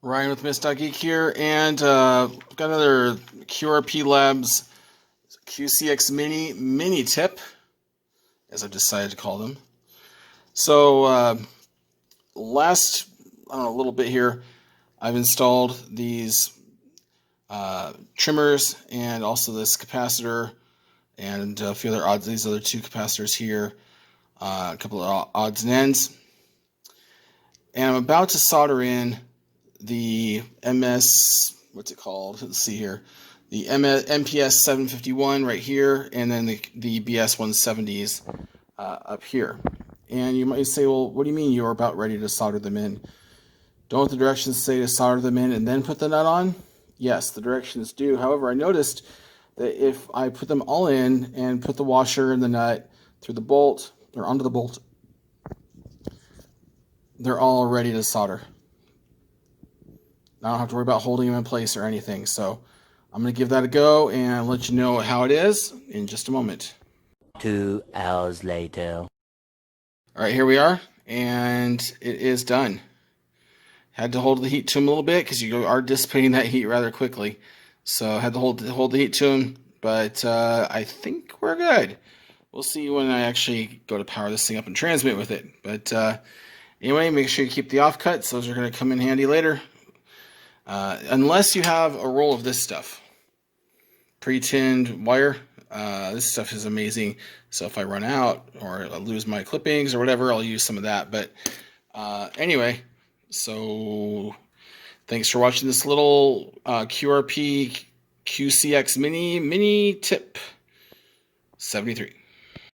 Ryan with Miss.Geek here, and got another QRP Labs QCX mini tip, as I've decided to call them. So last, I don't know, a little bit here, I've installed these trimmers and also this capacitor and a few other odds. These other two capacitors here, a couple of odds and ends, and I'm about to solder in the what's it called? Let's see here. The MPS 751 right here, and then the BS 170s up here. And you might say, well, what do you mean you're about ready to solder them in? Don't the directions say to solder them in and then put the nut on? Yes, the directions do. However, I noticed that if I put them all in and put the washer and the nut through the bolt or onto the bolt, they're all ready to solder. I don't have to worry about holding them in place or anything. So I'm going to give that a go and let you know how it is in just a moment. 2 hours later. All right, here we are, and it is done. Had to hold the heat to them a little bit because you are dissipating that heat rather quickly. So I had to hold the heat to them, but I think we're good. We'll see when I actually go to power this thing up and transmit with it. But anyway, make sure you keep the offcuts. Those are going to come in handy later. Unless you have a roll of this stuff, pre-tinned wire. This stuff is amazing. So if I run out or I lose my clippings or whatever, I'll use some of that. But anyway, so thanks for watching this little QRP QCX mini tip 73.